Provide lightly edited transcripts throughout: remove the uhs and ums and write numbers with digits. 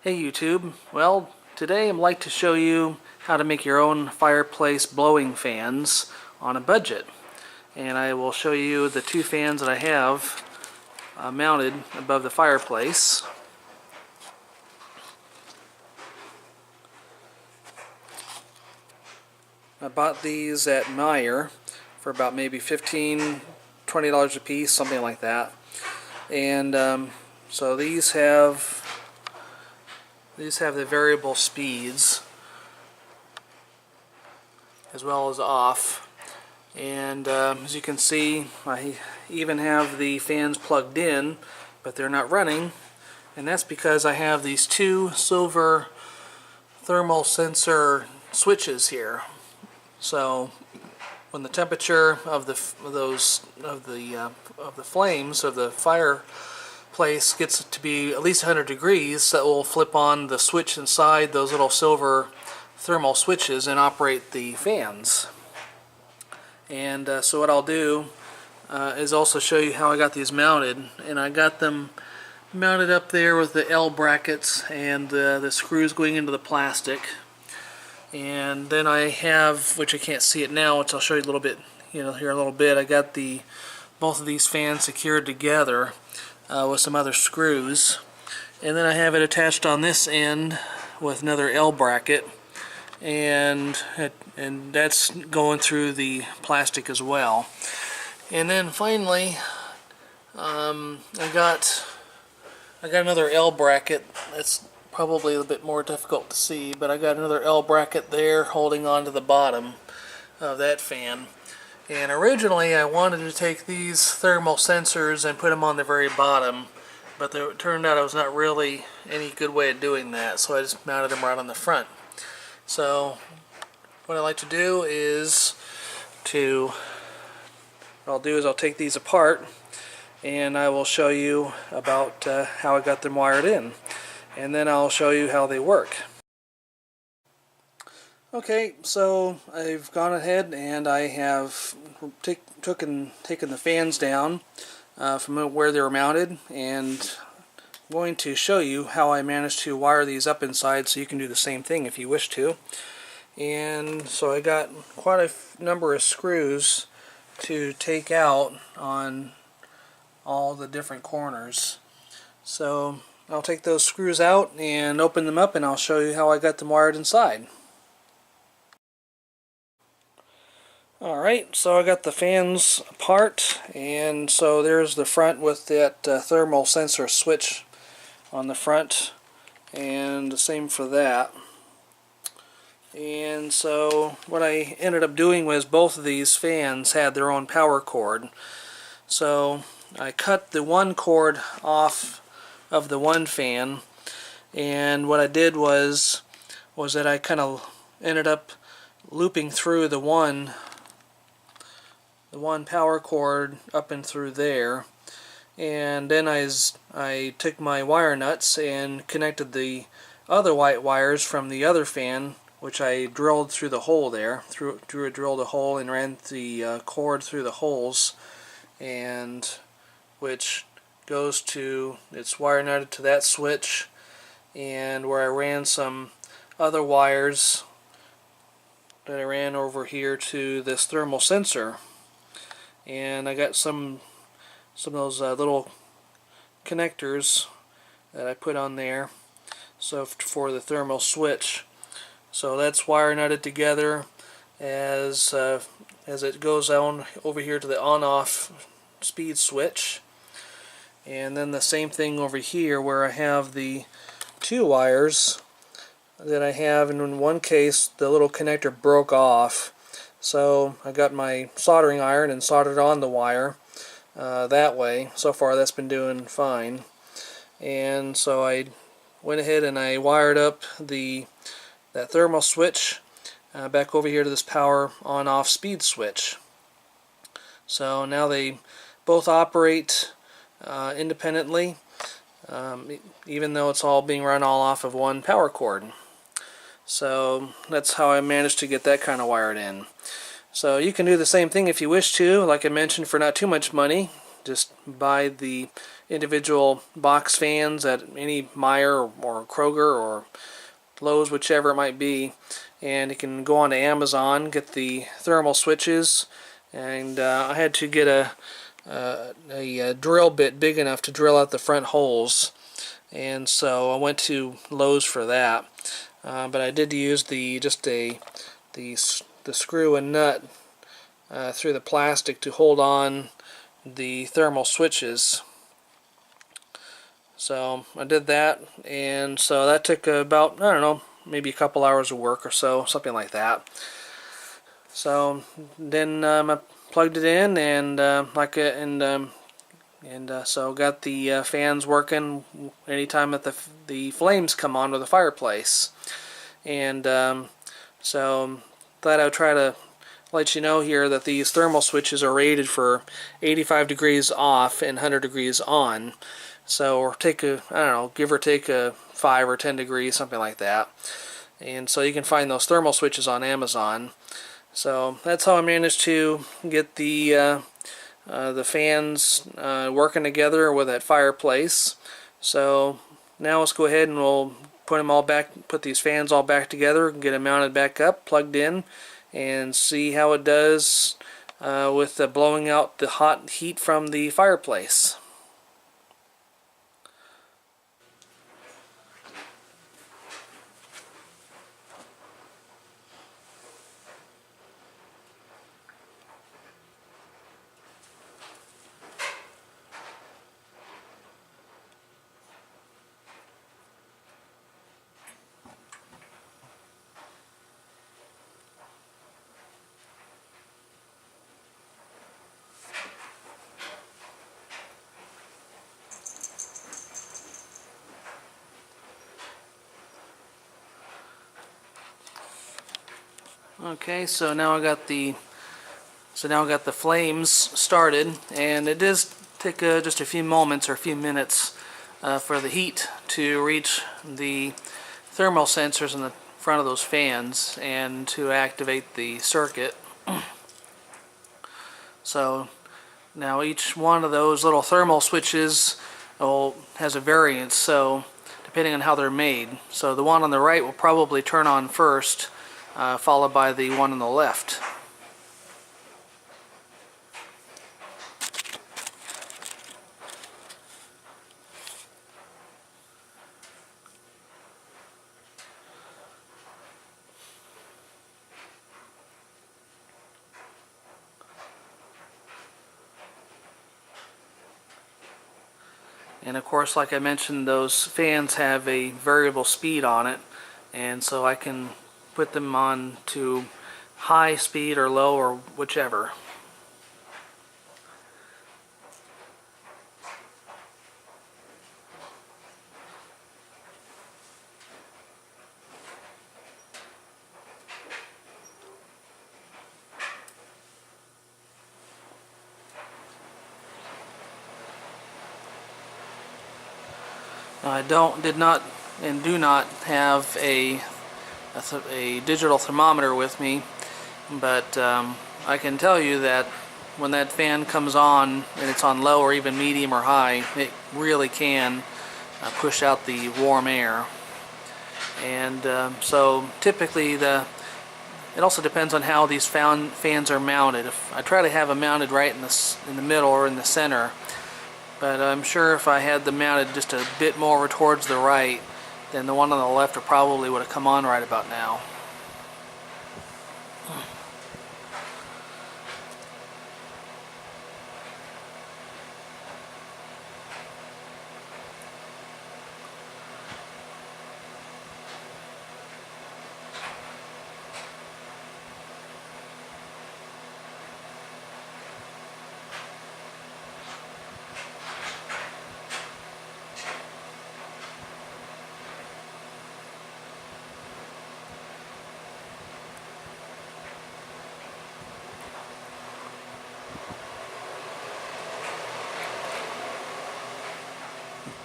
Hey YouTube, well today I'd like to show you how to make your own fireplace blowing fans on a budget. And I will show you the two fans that I have mounted above the fireplace. I bought these at Meijer for about maybe $15–20 a piece, something like that. And so these have the variable speeds as well as off, and as you can see, I even have the fans plugged in, but they're not running, and that's because I have these two silver thermal sensor switches here. So when the temperature of the flames of the fireplace gets to be at least 100 degrees, that will flip on the switch inside those little silver thermal switches and operate the fans. And so what I'll do is also show you how I got these mounted. And I got them mounted up there with the L brackets and the screws going into the plastic. And then I have, which I can't see it now, which I'll show you a little bit, here in a little bit, I got both of these fans secured together with some other screws. And then I have it attached on this end with another L bracket, and that's going through the plastic as well. And then finally, I got another L bracket. That's probably a bit more difficult to see, but I got another L bracket there holding on to the bottom of that fan. And originally I wanted to take these thermal sensors and put them on the very bottom, but it turned out it was not really any good way of doing that, so I just mounted them right on the front. So what I like to do is I'll take these apart, and I will show you about how I got them wired in, and then I'll show you how they work. Okay, so I've gone ahead and I have taken the fans down from where they were mounted, and I'm going to show you how I managed to wire these up inside, so you can do the same thing if you wish to. And so I got quite a number of screws to take out on all the different corners. So I'll take those screws out and open them up, and I'll show you how I got them wired inside. Alright, so I got the fans apart, and so there's the front with that thermal sensor switch on the front, and the same for that. And so what I ended up doing was both of these fans had their own power cord. So I cut the one cord off of the one fan, and what I did was that I kind of ended up looping through the one power cord up and through there, and then I took my wire nuts and connected the other white wires from the other fan, which I drilled through the hole there, drilled a hole and ran the cord through the holes, and which goes to, it's wire nutted to that switch, and where I ran some other wires that I ran over here to this thermal sensor. And I got some of those little connectors that I put on there, so for the thermal switch. So that's wire nutted together as it goes on over here to the on-off speed switch. And then the same thing over here where I have the two wires that I have, and in one case the little connector broke off. So I got my soldering iron and soldered on the wire that way. So far that's been doing fine. And so I went ahead and I wired up that thermal switch back over here to this power on-off speed switch. So now they both operate independently, even though it's all being run all off of one power cord. So that's how I managed to get that kind of wired in. So you can do the same thing if you wish to, like I mentioned, for not too much money. just buy the individual box fans at any Meijer or Kroger or Lowe's, whichever it might be, and you can go on to Amazon, get the thermal switches, and I had to get a drill bit big enough to drill out the front holes, and so I went to Lowe's for that. But I did use the screw and nut through the plastic to hold on the thermal switches. So I did that, and so that took about, I don't know, maybe a couple hours of work or so, something like that. So then I plugged it in, and so got the fans working anytime that the flames come on with the fireplace. And so thought I would try to let you know here that these thermal switches are rated for 85 degrees off and 100 degrees on. So or take a, I don't know, give or take a 5 or 10 degrees, something like that. And so you can find those thermal switches on Amazon. So that's how I managed to get the fans working together with that fireplace. So now let's go ahead and we'll put them all back, put these fans all back together, get them mounted back up, plugged in, and see how it does with blowing out the hot heat from the fireplace. Okay, so now I got the flames started, and it does take just a few moments or a few minutes for the heat to reach the thermal sensors in the front of those fans and to activate the circuit. So now each one of those little thermal switches has a variance, so depending on how they're made. So the one on the right will probably turn on first, followed by the one on the left. And of course, like I mentioned, those fans have a variable speed on it, and so I can put them on to high speed or low or whichever. I did not and do not have a digital thermometer with me, but I can tell you that when that fan comes on and it's on low or even medium or high, it really can push out the warm air. And so typically it also depends on how these fans are mounted. If I try to have them mounted right in the middle or in the center, but I'm sure if I had them mounted just a bit more towards the right, then the one on the left probably would have come on right about now.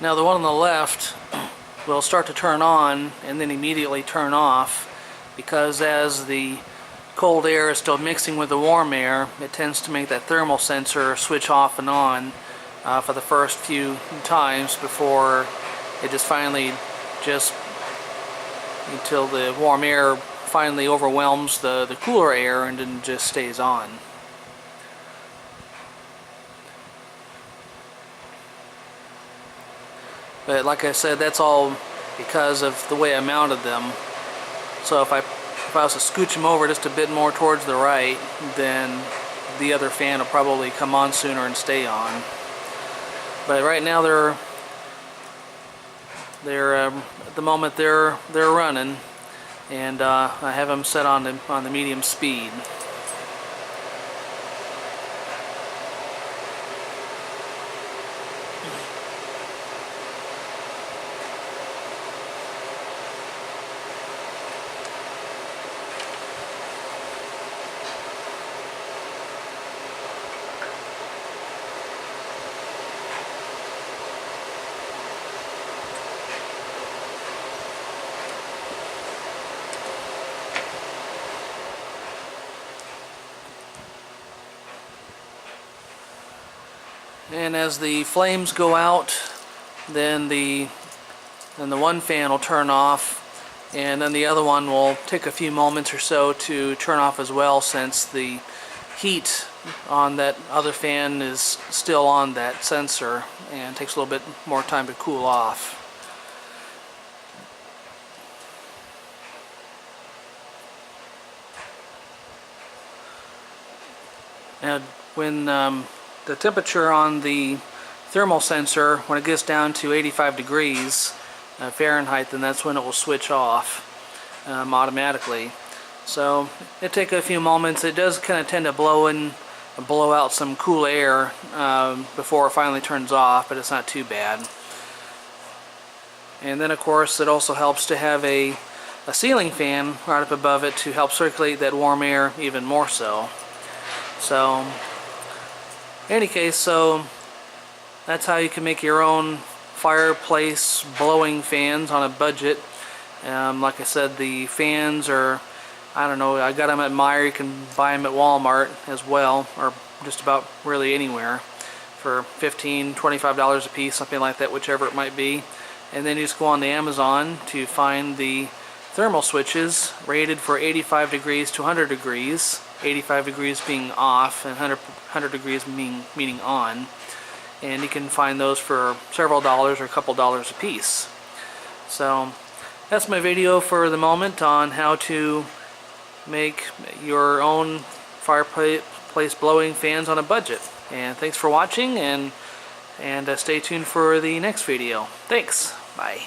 Now the one on the left will start to turn on and then immediately turn off, because as the cold air is still mixing with the warm air, it tends to make that thermal sensor switch off and on. for the first few times before it just finally until the warm air finally overwhelms the cooler air and then just stays on. But like I said, that's all because of the way I mounted them. So if I was to scooch them over just a bit more towards the right, then the other fan will probably come on sooner and stay on. But right now they're at the moment they're running, and I have them set on the medium speed. And as the flames go out, then the one fan will turn off, and then the other one will take a few moments or so to turn off as well, since the heat on that other fan is still on that sensor and takes a little bit more time to cool off. And when the temperature on the thermal sensor, when it gets down to 85 degrees Fahrenheit, then that's when it will switch off automatically. So it takes a few moments. It does kind of tend to blow out some cool air before it finally turns off, but it's not too bad. And then of course it also helps to have a ceiling fan right up above it to help circulate that warm air even more so. So in any case, so that's how you can make your own fireplace blowing fans on a budget. Like I said, the fans are, I don't know, I got them at Meijer. You can buy them at Walmart as well, or just about really anywhere, for $15, $25 a piece, something like that, whichever it might be. And then you just go on the Amazon to find the thermal switches rated for 85 degrees to 100 degrees. 85 degrees being off and 100 degrees meaning on. And you can find those for several dollars or a couple dollars a piece. So that's my video for the moment on how to make your own fireplace blowing fans on a budget. And thanks for watching, and stay tuned for the next video. Thanks. Bye.